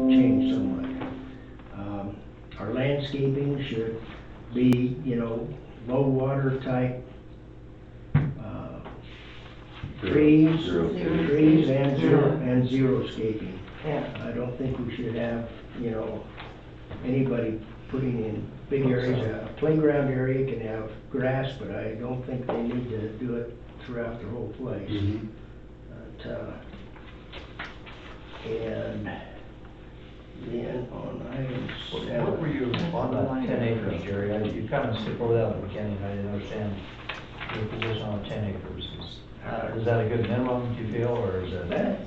change somewhat. Our landscaping should be, you know, low water type trees and xeriscaping. Yeah. I don't think we should have, you know, anybody putting in big areas. A playground area can have grass, but I don't think they need to do it throughout the whole place. Mm-hmm. And then on items What were you on that 10 acres, Jerry? You kind of skipped over that at the beginning. I didn't understand your position on 10 acres. Is that a good minimum, do you feel, or is that?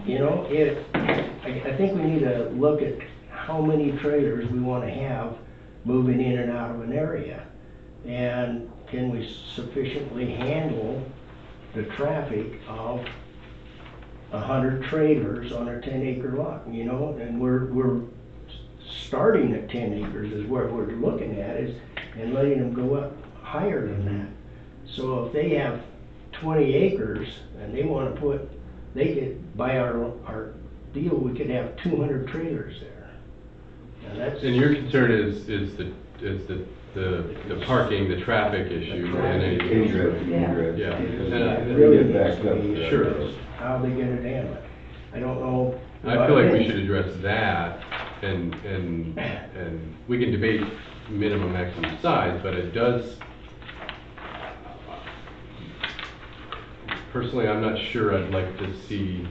You know, I think we need to look at how many trailers we want to have moving in and out of an area. And can we sufficiently handle the traffic of 100 trailers on a 10-acre lot, you know? And we're starting at 10 acres is where we're looking at is, and letting them go up higher than that. So if they have 20 acres and they want to put, they could, by our deal, we could have 200 trailers there. And that's. And your concern is the parking, the traffic issue, and anything. Ingress. Yeah. Really back up. Sure. How they get it handled. I don't know. I feel like we should address that, and we can debate minimum maximum size, but it does. Personally, I'm not sure I'd like to see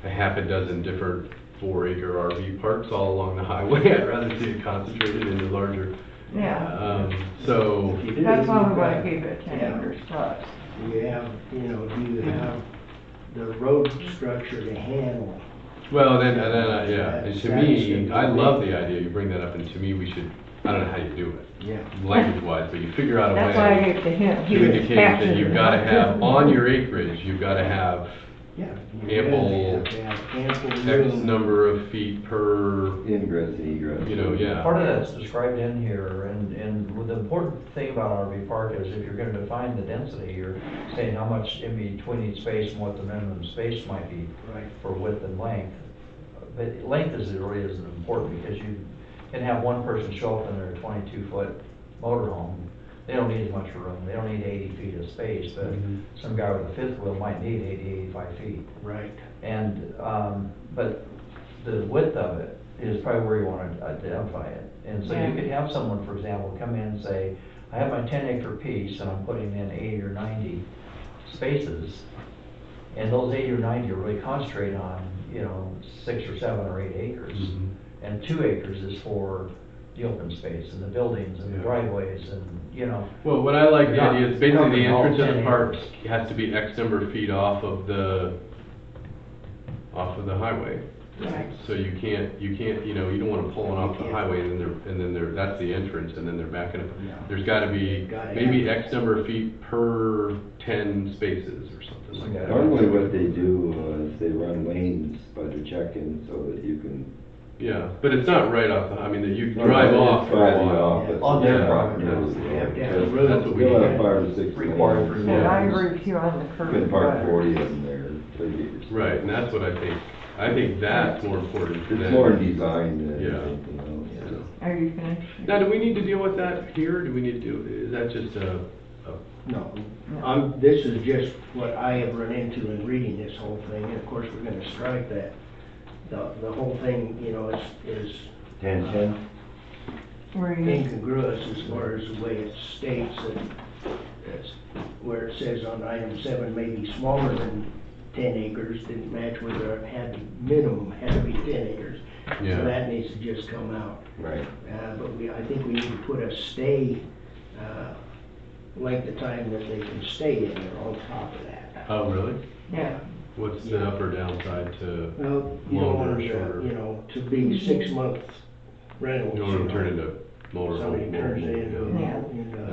a half a dozen different 4-acre RV parks all along the highway. I'd rather see it concentrated into larger. Yeah. So. That's why we want to keep it 10 acres plus. You have, you know, do you have the road structure to handle? Well, then yeah, and to me, I love the idea, you bring that up, and to me, we should, I don't know how you do it. Yeah. Language-wise, but you figure out a way. That's why I gave it to him. He to was indicate that passionate you've got to about have, it. on your acreage, you've got to have ample X room. number of feet per, Ingress and egress. you know, yeah. Part of that's described in here, and the important thing about RV park is if you're going to define the density, you're saying how much in between each space and what the minimum space might be for width and length. But length really isn't important, because you can have one person show up in their 22-foot motorhome. They don't need as much room. They don't need 80 feet of space, but some guy with a fifth wheel might need 80, 85 feet. Right. And, but the width of it is probably where you want to identify it. And so you could have someone, for example, come in and say, I have my 10-acre piece and I'm putting in 80 or 90 spaces. And those 80 or 90 are really concentrated on, you know, 6 or 7 or 8 acres. And 2 acres is for the open space and the buildings and the driveways and, you know. Well, what I like the idea is basically the all entrance of 10 the park acres. has to be X number of feet off of the highway. Right. So you can't, you know, you don't want to pull it off the highway and then that's the entrance, and then they're backing up. There's got to be maybe X number of feet per 10 spaces or something like that. Normally what they do is they run lanes by the check-in so that you can. Yeah, but it's not right off the, I mean, you drive off for a while. On their property. That's what we You'll have need. 5 or 6 Required lanes. for And I agree with you on the curb. You can park 40 in there. Right, and that's what I think that's more important than. It's more design than Yeah. anything else. Yeah. Are you finished? Now, do we need to deal with that here? Do we need to do, is that just No. This is just what I have run into in reading this whole thing, and of course, we're gonna strike that. The whole thing, you know, is 10-10? Where you? incongruous as far as the way it states that it's where it says on item 7, maybe smaller than 10 acres, didn't match whether it had minimum had to be 10 acres. Yeah. So that needs to just come out. Right. But I think we need to put a stay length of time that they can stay in there on top of that. Oh, really? Yeah. What's the up or downside to, Well, you don't want Longer, it, shorter. you know, to be 6 month rentals. you don't want to turn into motor home? Somebody turns it into Yeah.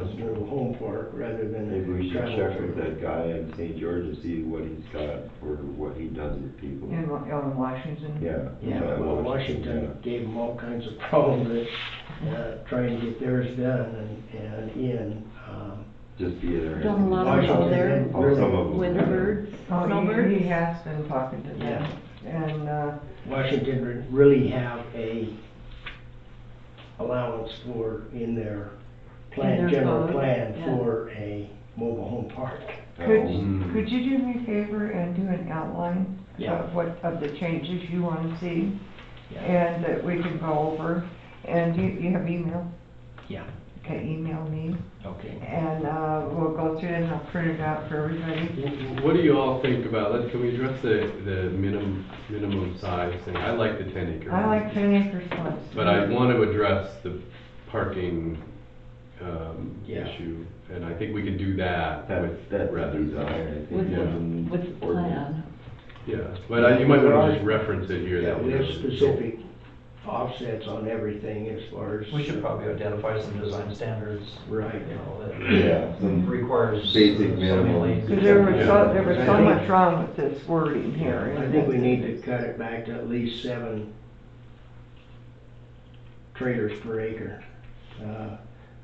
a little home park rather than Maybe we a should travel check with trailer. that guy in St. George and see what he's got for what he does with people. In Washington? Yeah. Yeah, well, Washington gave them all kinds of problems that, trying to get theirs done and in. Just be there. Done a lot of people there, Oh, some of them. Winterbird, Oh, Snowbird. he has been talking to them. and, Washington really have a allowance for, in their plan, their general code, plan yeah. for a mobile home park. could you do me a favor and do an outline Yeah. of what, of the changes you wanna see? Yeah. And that we can go over, and you have email? Yeah. Okay, email me, Okay. and, we'll go through it and I'll print it out for everybody. What do you all think about, can we address the minimum size thing? I like the 10 acre. I like 10 acres plus. But I want to address the parking, Yeah. issue, and I think we can do that with That's rather the than. desire, I think, With more the, than with the ordinance. plan. Yeah, but you might want to just reference it here. Yeah, that, we you have know, specific offsets on everything as far as. We should probably identify some design standards, Right. you know, that Yeah, some requires. basic so many minimum. lanes. Cause there was so, there was I so think- much wrong with this wording here. I think we need to cut it back to at least 7 trailers per acre.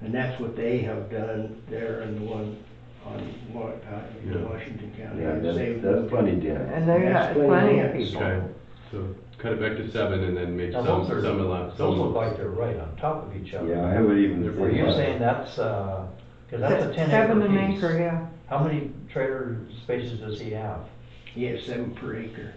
And that's what they have done there in the one on, Yeah. in Washington County. Yeah, It saved that's them. plenty dense. And they got That's plenty plenty of of people. Okay, so cut it back to 7 and then make Now, some those are, allow, those look some. like they're right on top of each other. Yeah, I would even Were say you that. saying that's, cause that's a 10 acre 7 an piece. acre, yeah. How many trailer spaces does he have? Yeah, 7 per acre.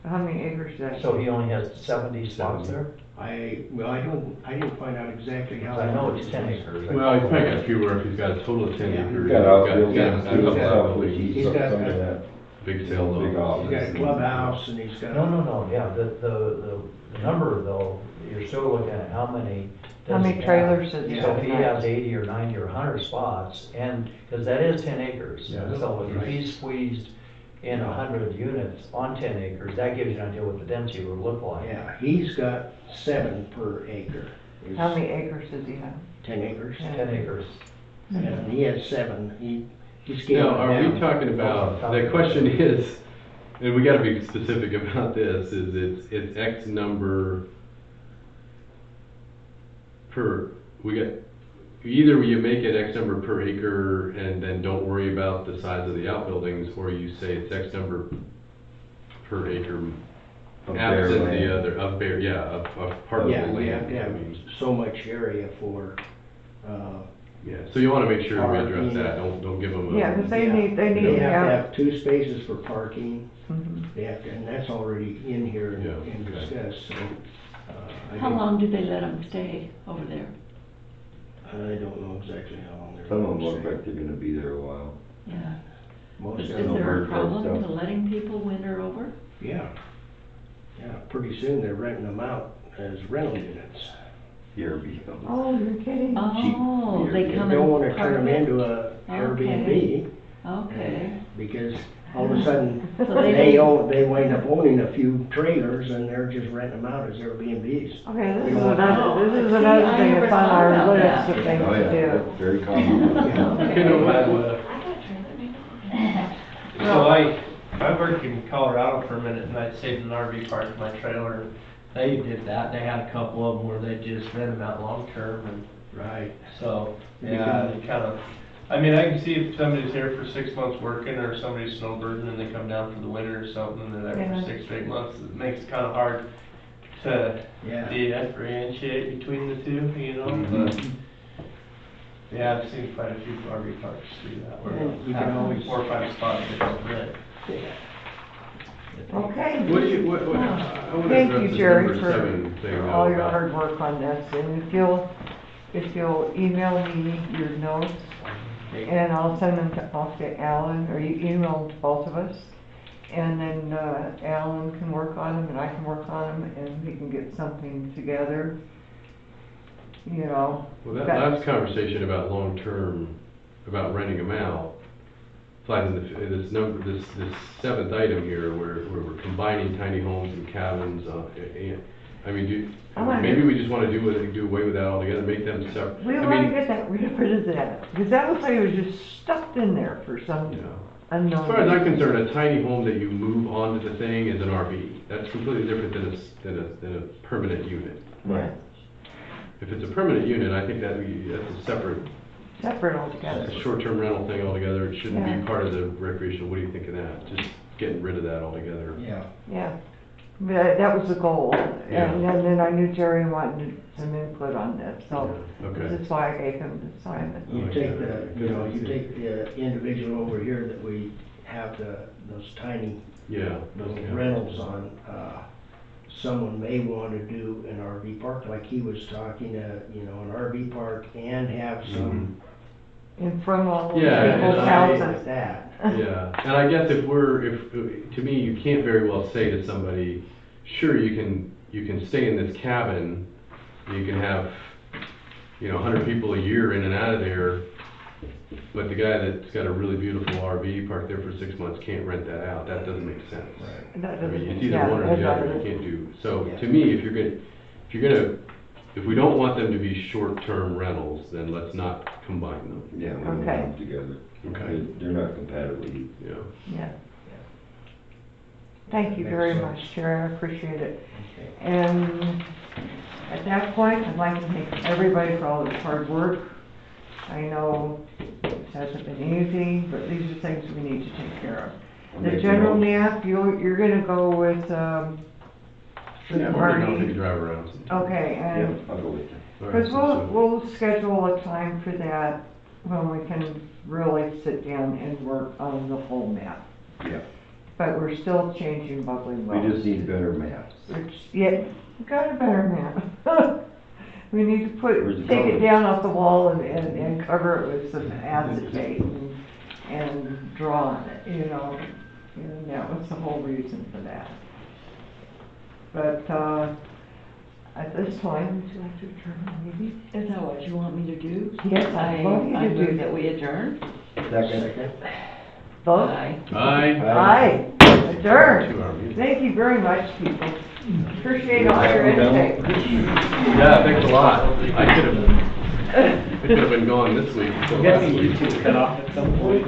How many acres is that? So he only has 70 spots there? I didn't find out exactly how. 'Cause I know large it's it 10 is. acres. Well, he's probably got fewer if he's got a total of 10 Yeah. acres. He's got outbuildings, yeah, too, he's got- stuff, which he's he's some got- of that. Big sale Big though. He's got a clubhouse and he's got. No, yeah, the number though, you're still looking at how many. How does many he have? trailers does he So have if he now? has 80 or 90 or 100 spots, and, cause that is 10 acres. Yeah. So if Right. he's squeezed in 100 units on 10 acres, that gives you an idea what the density would look like. Yeah, he's got 7 per acre. Is How many acres does he have? 10 acres. Yeah. 10 acres. And he has 7. He scaled Now, it are down. we talking about, the question is, and we gotta be specific about this, is it's X number per, either you make it X number per acre and then don't worry about the size of the outbuildings, or you say it's X number per acre Of bare absent land. the other, of bare, yeah, of part of the Yeah, land. we have to I have mean, so much area for, Yeah, so you wanna make sure we address Parking. that, don't give them a. Yeah, cause they Yeah. need they to have to have. have 2 spaces for parking. Mhm. They have to, and that's already in here and Yeah, and okay. discussed, so. I How don't- long do they let them stay over there? I don't know exactly how long they're. Some of them gonna look stay. like they're gonna be there a while. Yeah. Most Is of there them, a bird problem stuff. to letting people winter over? yeah. Yeah, pretty soon they're renting them out as rental units. Airbnb. Oh, you're kidding? Oh, they You come don't and wanna park turn them it? into a Airbnb. Okay. Because all of a sudden, So they they wind up owning a few trailers and they're just renting them out as Airbnbs. Okay, this We is want- another, this is See, another I thing never that's on thought our about list that. of things Oh, yeah, to that's very common. Okay, now what, So I worked in Colorado for a minute and I stayed in an RV park in my trailer. They did that. They had a couple of them where they just rent them out long term and Right. so, yeah, they kind of, I mean, I can see if somebody's here for 6 months working or somebody's snowbirding and they come down for the winter or something and they're there Yeah. for 6 straight months, it makes it kind of hard to Yeah. differentiate between the two, you know, Mhm. but yeah, I've seen quite a few RV parks do that where And you they'll can have always- 4 or 5 spots they don't rent. Okay. what do you, what, I wanna Thank you, address the Jerry, number 7 thing. for though, all your about- hard work on this, and if you'll email me your notes, and I'll send them off to Alan, or you email them to both of us, and then, Alan can work on them, and I can work on them, and we can get something together, you know. Well, that last conversation about long-term, about renting them out, applies in this number, this 7th item here, where we're combining tiny homes and cabins, I mean, maybe we just wanna do away with that altogether, make them separate. We I wanna mean, get rid of that, because that looks like it was just stuffed in there for some Yeah. unknown. As far as I'm reason. concerned, a tiny home that you move onto the thing is an RV. That's completely different than a permanent unit. Right. If it's a permanent unit, I think that's a separate, Separate that's altogether. a short-term rental thing altogether. It shouldn't Yeah. be part of the recreational. What do you think of that? Just getting rid of that altogether. Yeah. Yeah, That was the goal, Yeah. and then I knew Jerry wanted some input on this, so Okay. this is why I gave him the assignment. You take the individual over here that we have those tiny Yeah. little Yeah. rentals on, someone may wanna do an RV park, like he was talking, an RV park and have some. In front of all those Yeah, and people's I- houses. Like that. Yeah, and I guess to me, you can't very well say to somebody, sure, you can stay in this cabin, you can have, 100 people a year in and out of there, but the guy that's got a really beautiful RV parked there for 6 months can't rent that out. That doesn't make sense. That I doesn't- mean, it's either yeah, one or that the other, you doesn't- can't do, so to me, if we don't want them to be short-term rentals, then let's not combine them. Yeah, we don't want Okay. them together. Okay. They're not compatible. Yeah. Yeah. Thank you very Makes much, sense. Jerry, I appreciate it. Okay. And at that point, I'd like to thank everybody for all their hard work. I know it hasn't been easy, but these are things we need to take care I'll of. The make a general motion. map, you're gonna go with, with Yeah, we're gonna take a Marty. drive around sometime. Okay, Yeah, and, I'll go with you. All right, cause so- we'll schedule a time for that when we can really sit down and work on the whole map. Yeah, But we're still changing Bubbly we Wells. just need better maps. Yeah, we got a better map. We need to Where's the take it colors? down off the wall and cover it with some acetate and draw on it, and that was the whole reason for that. But, at this point, would you like to adjourn the meeting? Is that what you want me to do? Yes, I'd love you I to move do that we adjourn. Second. Vote? Aye. Aye. Aye, adjourn. 2 hour meeting. Thank you very much, people. Appreciate all your insight. Yeah, thanks a lot. I could have been gone this week, so last week. Cut off at some point.